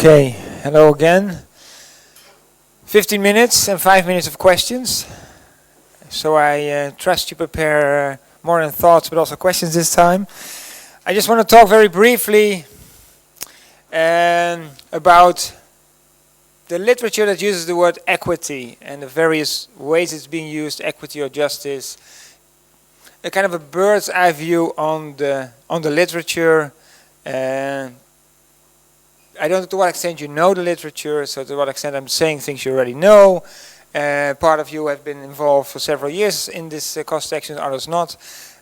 Okay, hello again. 15 minutes and 5 minutes of questions. So I trust you prepare more than thoughts but also questions this time. I just want to talk very briefly about the literature that uses the word equity and the various ways it's being used, equity or justice. A kind of a bird's eye view on the literature. I don't know to what extent you know the literature, so to what extent I'm saying things you already know. Part of you have been involved for several years in this cost section, others not.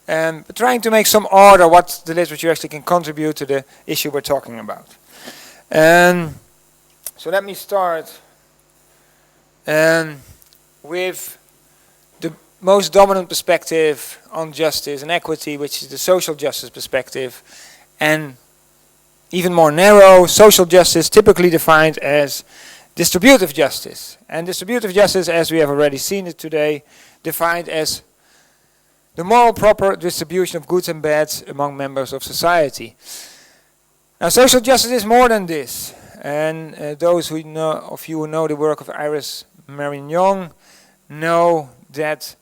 But trying to make some order what the literature actually can contribute to the issue we're talking about. So let me start with the most dominant perspective on justice and equity, which is the social justice perspective. And even more narrow, social justice typically defined as distributive justice. And distributive justice, as we have already seen it today, defined as the moral proper distribution of goods and bads among members of society. Now, social justice is more than this. And those who know, of you who know the work of Iris Marignon know that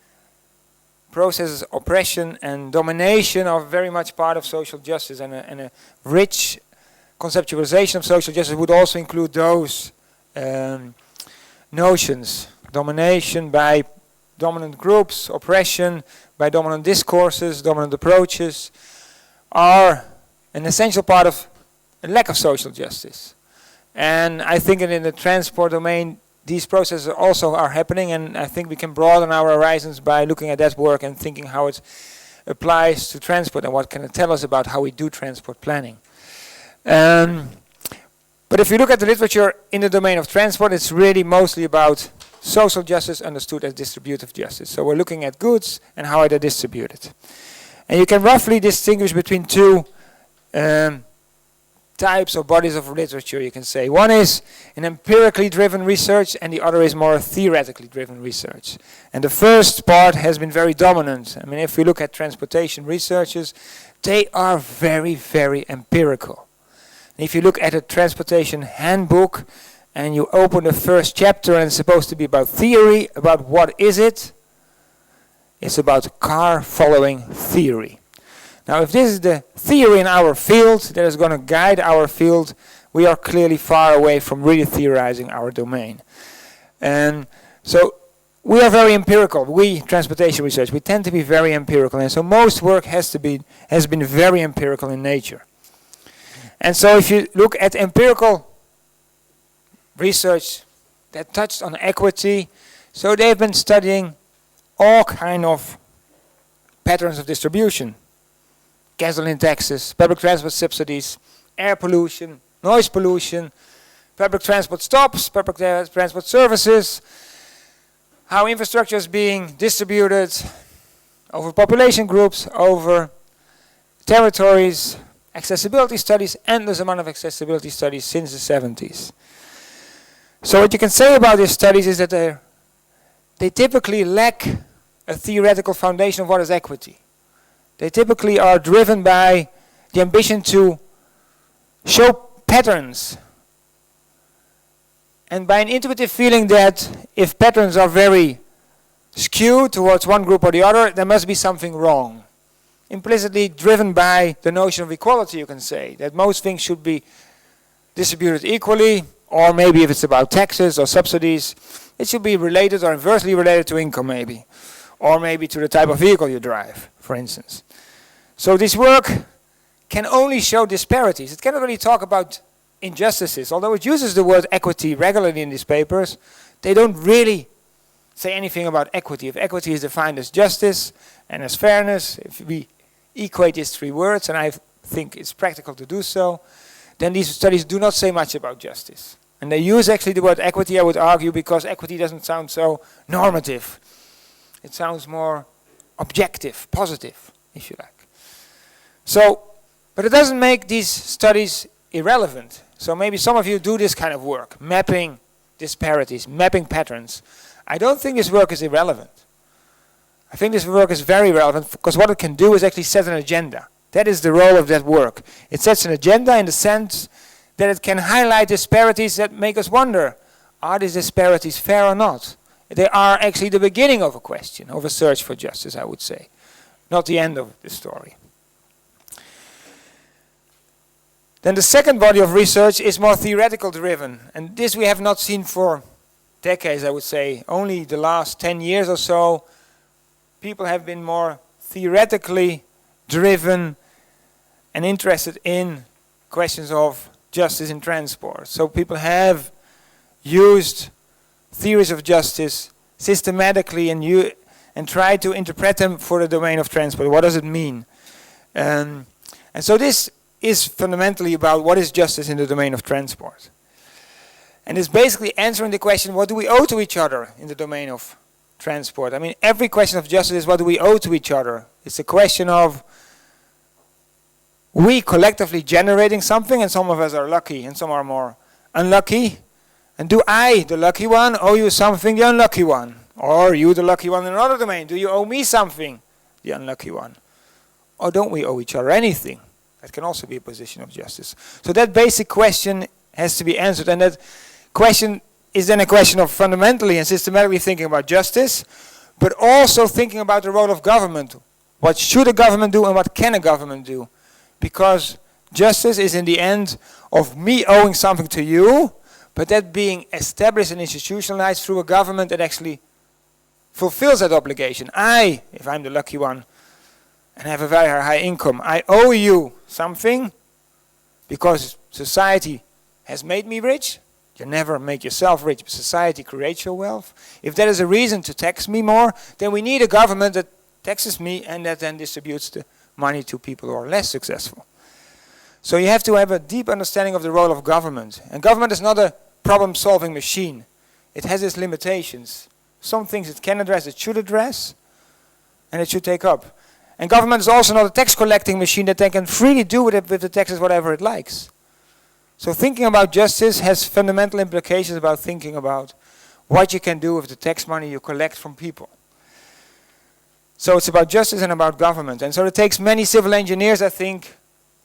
processes of oppression and domination are very much part of social justice, and a rich conceptualization of social justice would also include those notions. Domination by dominant groups, oppression by dominant discourses, dominant approaches, are an essential part of a lack of social justice. And I think that in the transport domain, these processes also are happening, and I think we can broaden our horizons by looking at that work and thinking how it applies to transport and what can it tell us about how we do transport planning. But if you look at the literature in the domain of transport, it's really mostly about social justice understood as distributive justice. So we're looking at goods and how they're distributed. And you can roughly distinguish between two types or bodies of literature, you can say. One is an empirically driven research and the other is more theoretically driven research. And the first part has been very dominant. I mean, if we look at transportation researchers, they are very, very empirical. If you look at a transportation handbook and you open the first chapter and it's supposed to be about theory, about what is it? It's about car following theory. Now if this is the theory in our field that is going to guide our field, we are clearly far away from really theorizing our domain. And so we are very empirical. We, transportation research, we tend to be very empirical, and so most work has been very empirical in nature. And so if you look at empirical research that touched on equity, so they've been studying all kind of patterns of distribution. Gasoline taxes, public transport subsidies, air pollution, noise pollution, public transport stops, public transport services, how infrastructure is being distributed over population groups, over territories, accessibility studies, endless amount of accessibility studies since the 70s. So what you can say about these studies is that they typically lack a theoretical foundation of what is equity. They typically are driven by the ambition to show patterns and by an intuitive feeling that if patterns are very skewed towards one group or the other, there must be something wrong. Implicitly driven by the notion of equality, you can say, that most things should be distributed equally, or maybe if it's about taxes or subsidies, it should be related or inversely related to income maybe, or maybe to the type of vehicle you drive, for instance. So this work can only show disparities. It cannot really talk about injustices. Although it uses the word equity regularly in these papers, they don't really say anything about equity. If equity is defined as justice and as fairness, if we equate these three words, and I think it's practical to do so, then these studies do not say much about justice. And they use actually the word equity, I would argue, because equity doesn't sound so normative. It sounds more objective, positive, if you like. So, but it doesn't make these studies irrelevant. So maybe some of you do this kind of work, mapping disparities, mapping patterns. I don't think this work is irrelevant. I think this work is very relevant because what it can do is actually set an agenda. That is the role of that work. It sets an agenda in the sense that it can highlight disparities that make us wonder, are these disparities fair or not? They are actually the beginning of a question, of a search for justice, I would say, not the end of the story. Then the second body of research is more theoretical driven, and this we have not seen for decades, I would say. Only the last 10 years or so, people have been more theoretically driven and interested in questions of justice in transport. So people have used theories of justice systematically and tried to interpret them for the domain of transport. What does it mean? And so this is fundamentally about what is justice in the domain of transport. And it's basically answering the question, what do we owe to each other in the domain of transport? I mean, every question of justice is what do we owe to each other? It's a question of we collectively generating something, and some of us are lucky and some are more unlucky. And do I, the lucky one, owe you something, the unlucky one? Or you, the lucky one in another domain, do you owe me something, the unlucky one? Or don't we owe each other anything? That can also be a position of justice. So that basic question has to be answered, and that question is then a question of fundamentally and systematically thinking about justice, but also thinking about the role of government. What should a government do and what can a government do? Because justice is in the end of me owing something to you, but that being established and institutionalized through a government that actually fulfills that obligation. I, if I'm the lucky one and have a very high income, I owe you something because society has made me rich. You never make yourself rich, but society creates your wealth. If that is a reason to tax me more, then we need a government that taxes me and that then distributes the money to people who are less successful. So you have to have a deep understanding of the role of government. And government is not a problem-solving machine. It has its limitations. Some things it can address, it should address, and it should take up. And government is also not a tax-collecting machine that they can freely do with the taxes whatever it likes. So thinking about justice has fundamental implications about thinking about what you can do with the tax money you collect from people. So it's about justice and about government. And so it takes many civil engineers, I think,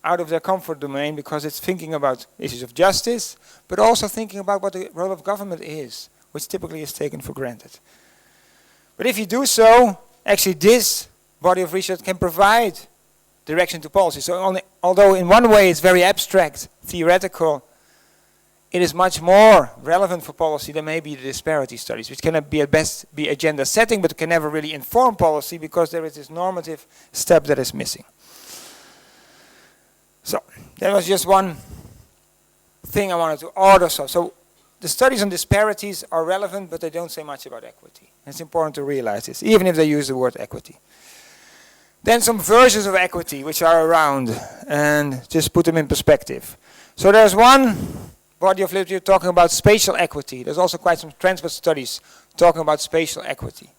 out of their comfort domain, because it's thinking about issues of justice, but also thinking about what the role of government is, which typically is taken for granted. But if you do so, actually this body of research can provide direction to policy. So although in one way it's very abstract, theoretical, it is much more relevant for policy than maybe the disparity studies, which can be at best be agenda setting, but can never really inform policy because there is this normative step that is missing. So that was just one thing I wanted to order. So the studies on disparities are relevant, but they don't say much about equity. It's important to realize this, even if they use the word equity. Then some versions of equity which are around, and just put them in perspective. So there's one body of literature talking about spatial equity. There's also quite some transport studies talking about spatial equity.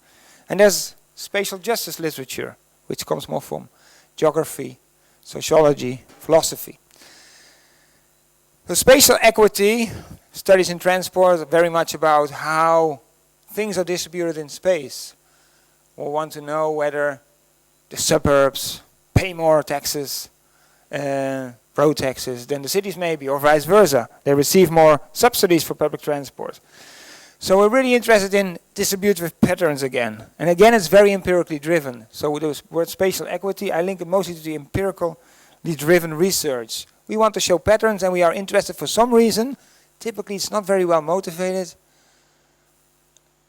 And there's spatial justice literature, which comes more from geography, sociology, philosophy. So spatial equity studies in transport are very much about how things are distributed in space. We want to know whether the suburbs pay more taxes, road taxes, than the cities maybe, or vice versa. They receive more subsidies for public transport. So we're really interested in distributive patterns again. And again, it's very empirically driven. So with the word spatial equity, I link it mostly to the empirically driven research. We want to show patterns and we are interested for some reason. Typically, it's not very well motivated.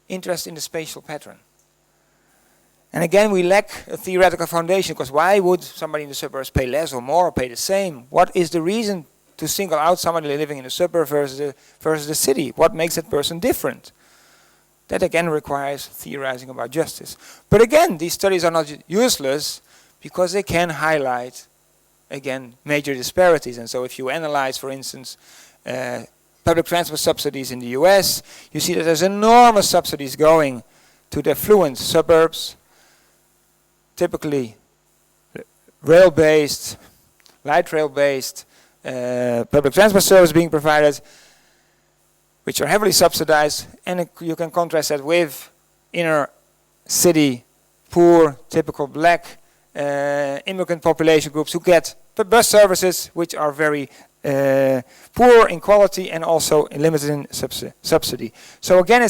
Interest in the spatial pattern. And again, we lack a theoretical foundation, because why would somebody in the suburbs pay less or more or pay the same? What is the reason to single out somebody living in the suburb versus the city? What makes that person different? That again requires theorizing about justice. But again, these studies are not useless because they can highlight, again, major disparities. And so if you analyze, for instance, public transport subsidies in the US, you see that there's enormous subsidies going to the affluent suburbs, typically rail-based, light rail-based public transport service being provided, which are heavily subsidized, and you can contrast that with inner city, poor, typical black immigrant population groups who get bus services which are very poor in quality and also limited in subsidy. So again,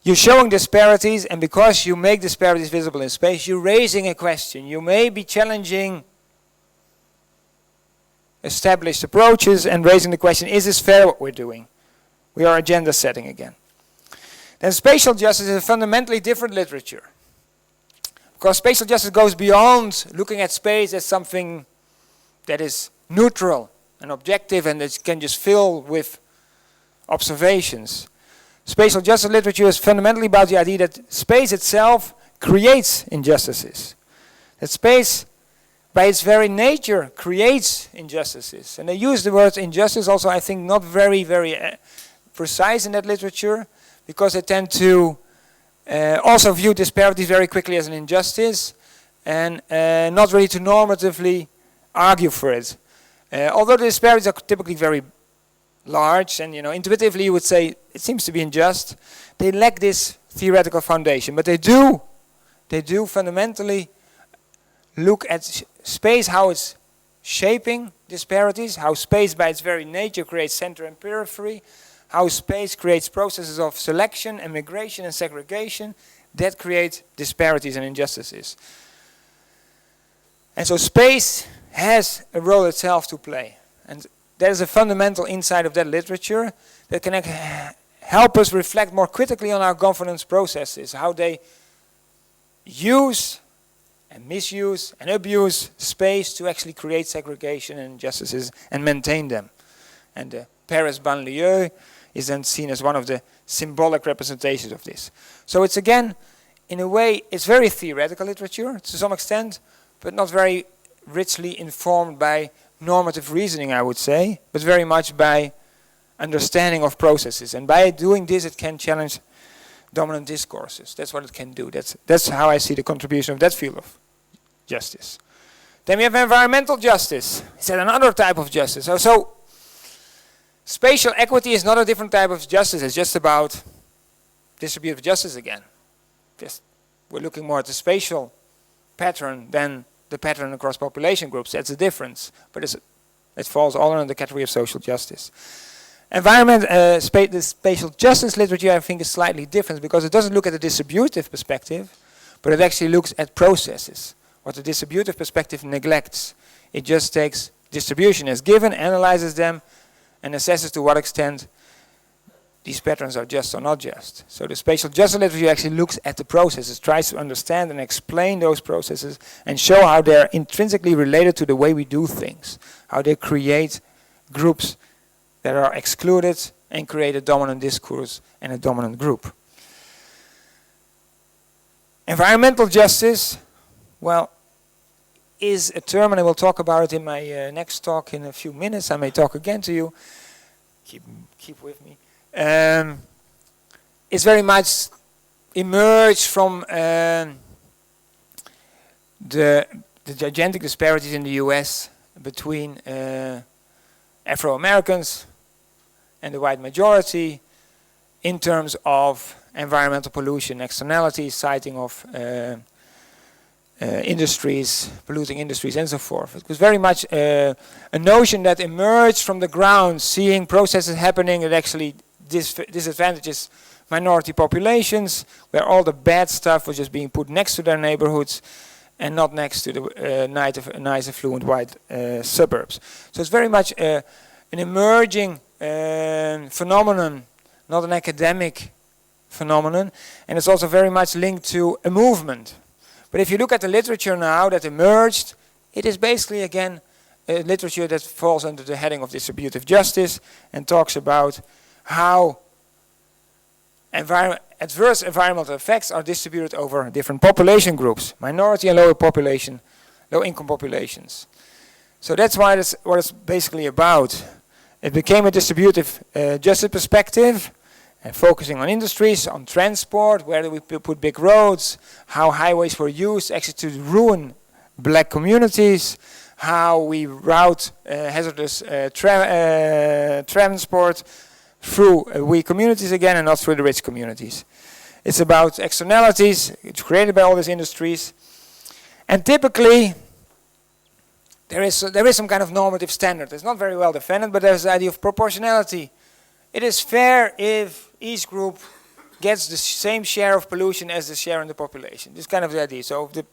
you're showing disparities, and because you make disparities visible in space, you're raising a question. You may be challenging established approaches and raising the question, is this fair what we're doing? We are agenda setting again. Then spatial justice is a fundamentally different literature. Because spatial justice goes beyond looking at space as something that is neutral and objective and that can just fill with observations. Spatial justice literature is fundamentally about the idea that space itself creates injustices. That space, by its very nature, creates injustices. And they use the word injustice also, I think, not very, very precise in that literature, because they tend to also view disparities very quickly as an injustice and not ready to normatively argue for it. Although the disparities are typically very large and intuitively you would say it seems to be unjust, they lack this theoretical foundation. But they do fundamentally look at space, how it's shaping disparities, how space by its very nature creates center and periphery, how space creates processes of selection and migration and segregation that create disparities and injustices. And so space has a role itself to play. And there is a fundamental insight of that literature that can help us reflect more critically on our governance processes, how they use and misuse and abuse space to actually create segregation and injustices and maintain them. And the Paris banlieue is then seen as one of the symbolic representations of this. So it's again, in a way, it's very theoretical literature to some extent, but not very richly informed by normative reasoning, I would say, but very much by understanding of processes. And by doing this, it can challenge dominant discourses. That's what it can do. That's how I see the contribution of that field of justice. Then we have environmental justice. It's another type of justice. So spatial equity is not a different type of justice. It's just about distributive justice again. We're looking more at the spatial pattern than the pattern across population groups. That's the difference. But it falls all under the category of social justice. The spatial justice literature, I think, is slightly different because it doesn't look at the distributive perspective, but it actually looks at processes. What the distributive perspective neglects. It just takes distribution as given, analyzes them, and assesses to what extent these patterns are just or not just. So the spatial justice literature actually looks at the processes, tries to understand and explain those processes, and show how they're intrinsically related to the way we do things, how they create groups that are excluded and create a dominant discourse and a dominant group. Environmental justice, well, is a term, and I will talk about it in my next talk in a few minutes. I may talk again to you. Keep with me. It's very much emerged from the gigantic disparities in the US between Afro-Americans and the white majority in terms of environmental pollution, externalities, citing of industries, polluting industries, and so forth. It was very much a notion that emerged from the ground, seeing processes happening that actually disadvantages minority populations, where all the bad stuff was just being put next to their neighborhoods and not next to the nice affluent white suburbs. So it's very much an emerging phenomenon, not an academic phenomenon, and it's also very much linked to a movement. But if you look at the literature now that emerged, it is basically, again, a literature that falls under the heading of distributive justice and talks about how adverse environmental effects are distributed over different population groups, minority and low-income populations. So that's what it's basically about. It became a distributive justice perspective, and focusing on industries, on transport, where do we put big roads, how highways were used actually to ruin black communities, how we route hazardous transport through weak communities again and not through the rich communities. It's about externalities, it's created by all these industries. And typically, there is some kind of normative standard. It's not very well defended, but there's the idea of proportionality. It is fair if each group gets the same share of pollution as the share in the population. This is kind of the idea. So if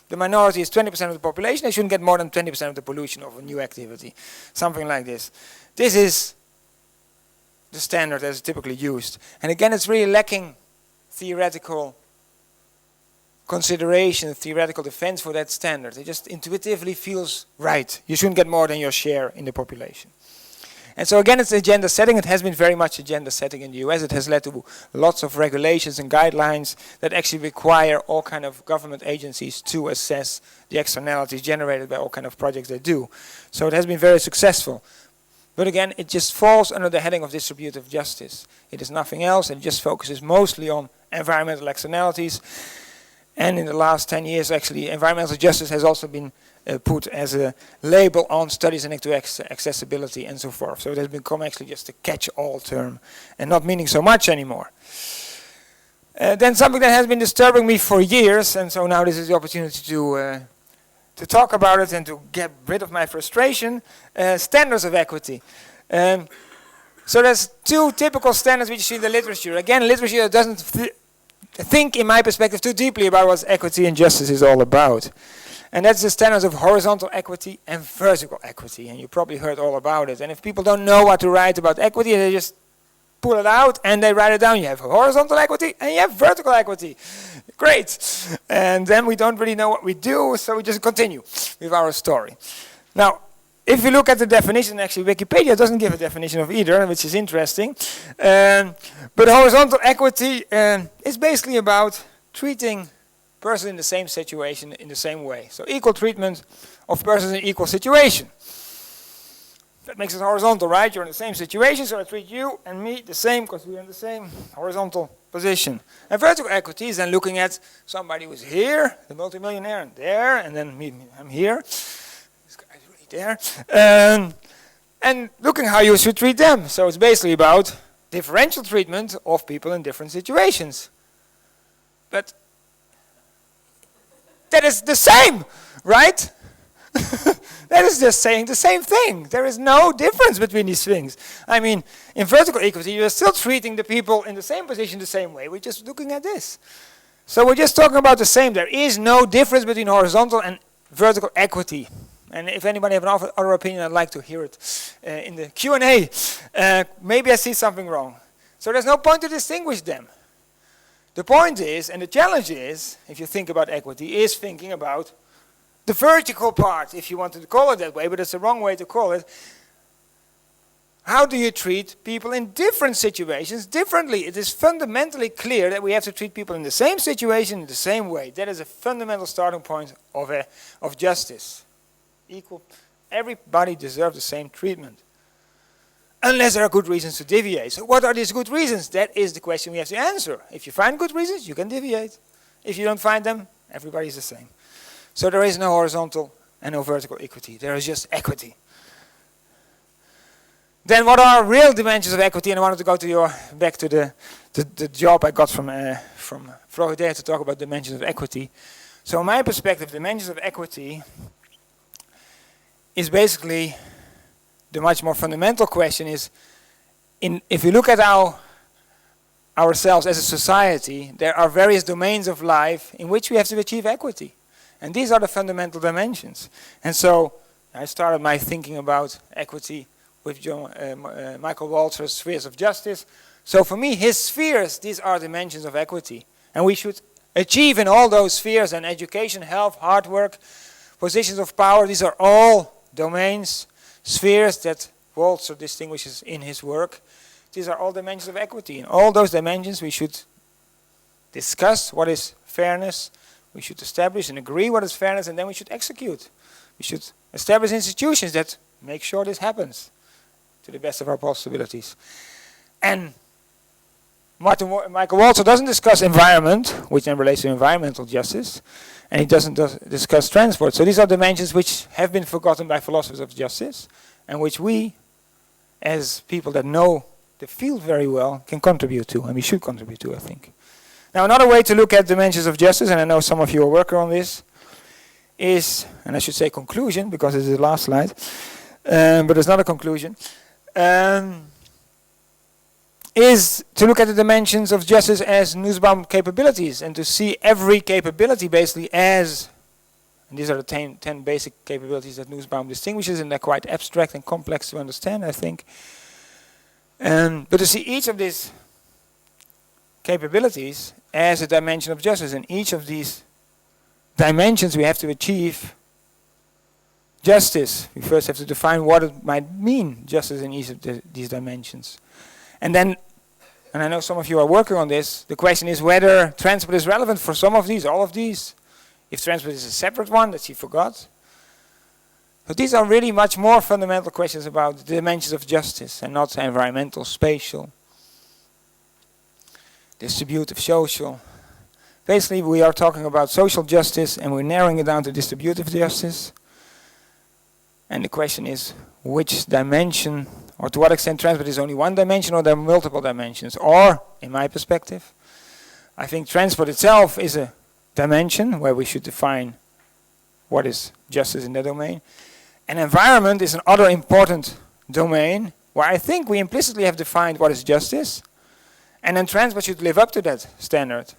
the minority is 20% of the population, they shouldn't get more than 20% of the pollution of a new activity. Something like this. This is the standard as typically used. And again, it's really lacking theoretical consideration, theoretical defense for that standard. It just intuitively feels right. You shouldn't get more than your share in the population. And so again, it's agenda setting. It has been very much agenda setting in the US. It has led to lots of regulations and guidelines that actually require all kind of government agencies to assess the externalities generated by all kind of projects they do. So it has been very successful. But again, it just falls under the heading of distributive justice. It is nothing else. It just focuses mostly on environmental externalities. And in the last 10 years, actually, environmental justice has also been put as a label on studies linked to accessibility and so forth. So it has become actually just a catch-all term and not meaning so much anymore. Then something that has been disturbing me for years, and so now this is the opportunity to talk about it and to get rid of my frustration, standards of equity. So there's two typical standards which you see in the literature. Again, literature doesn't think, in my perspective, too deeply about what equity and justice is all about. And that's the standards of horizontal equity and vertical equity. And you probably heard all about it. And if people don't know what to write about equity, they just pull it out and they write it down. You have horizontal equity and you have vertical equity. Great. And then we don't really know what we do, so we just continue with our story. Now, if you look at the definition, actually Wikipedia doesn't give a definition of either, which is interesting. But horizontal equity is basically about treating persons in the same situation in the same way. So equal treatment of persons in equal situation. That makes it horizontal, right? You're in the same situation, so I treat you and me the same because we're in the same horizontal position. And vertical equity is then looking at somebody who's here, the multimillionaire, and there, and then me, I'm here. This guy's really there. And looking how you should treat them. So it's basically about differential treatment of people in different situations. But that is the same, right? That is just saying the same thing. There is no difference between these things. I mean, in vertical equity, you're still treating the people in the same position the same way. We're just looking at this. So we're just talking about the same. There is no difference between horizontal and vertical equity. And if anybody has an other opinion, I'd like to hear it in the Q&A. Maybe I see something wrong. So there's no point to distinguish them. The point is, and the challenge is, if you think about equity, is thinking about the vertical part, if you wanted to call it that way, but it's the wrong way to call it. How do you treat people in different situations differently? It is fundamentally clear that we have to treat people in the same situation in the same way. That is a fundamental starting point of justice. Equal. Everybody deserves the same treatment. Unless there are good reasons to deviate. So what are these good reasons? That is the question we have to answer. If you find good reasons, you can deviate. If you don't find them, everybody is the same. So there is no horizontal and no vertical equity. There is just equity. Then what are real dimensions of equity? And I wanted to go to back to the job I got from Freud there to talk about dimensions of equity. So in my perspective, dimensions of equity is basically the much more fundamental question is, if you look at ourselves as a society, there are various domains of life in which we have to achieve equity. And these are the fundamental dimensions. And so I started my thinking about equity with Michael Walzer's spheres of justice. So for me, his spheres, these are dimensions of equity. And we should achieve in all those spheres, and education, health, hard work, positions of power, these are all domains, spheres that Walzer distinguishes in his work. These are all dimensions of equity. In all those dimensions we should discuss what is fairness, we should establish and agree what is fairness, and then we should execute. We should establish institutions that make sure this happens to the best of our possibilities. And Michael Walzer doesn't discuss environment, which then relates to environmental justice, and he doesn't discuss transport. So these are dimensions which have been forgotten by philosophers of justice, and which we, as people that know the field very well, can contribute to, and we should contribute to, I think. Now, another way to look at dimensions of justice, and I know some of you are working on this, is, and I should say conclusion because it's the last slide, but it's not a conclusion, is to look at the dimensions of justice as Nussbaum capabilities and to see every capability basically as, and these are the 10 basic capabilities that Nussbaum distinguishes, and they're quite abstract and complex to understand, I think. But to see each of these capabilities as a dimension of justice, and each of these dimensions we have to achieve justice. We first have to define what it might mean, justice in each of these dimensions. And then, and I know some of you are working on this, the question is whether transport is relevant for some of these, all of these. If transport is a separate one that she forgot. But these are really much more fundamental questions about the dimensions of justice and not environmental, spatial, distributive, social. Basically, we are talking about social justice and we're narrowing it down to distributive justice. And the question is, which dimension, or to what extent transport is only one dimension or there are multiple dimensions? Or, in my perspective, I think transport itself is a dimension where we should define what is justice in that domain. And environment is another important domain where I think we implicitly have defined what is justice. And then transport should live up to that standard.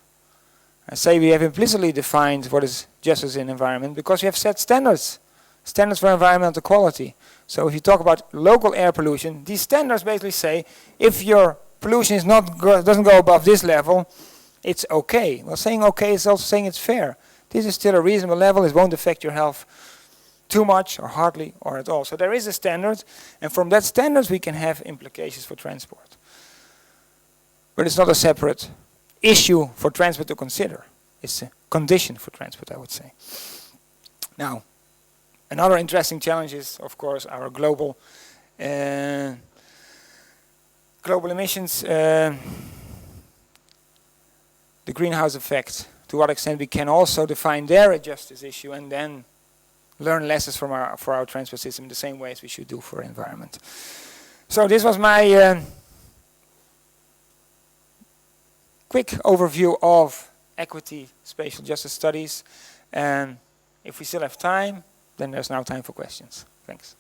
I say we have implicitly defined what is justice in environment because we have set standards. Standards for environmental quality. So if you talk about local air pollution, these standards basically say if your pollution is doesn't go above this level, it's okay. Well, saying okay is also saying it's fair. This is still a reasonable level. It won't affect your health too much or hardly or at all. So there is a standard, and from that standard we can have implications for transport. But it's not a separate issue for transport to consider. It's a condition for transport, I would say. Now, another interesting challenge is, of course, our global emissions, the greenhouse effect. To what extent we can also define there a justice issue and then learn lessons from for our transport system the same way as we should do for environment. So this was my quick overview of equity spatial justice studies. And if we still have time, then there's now time for questions. Thanks.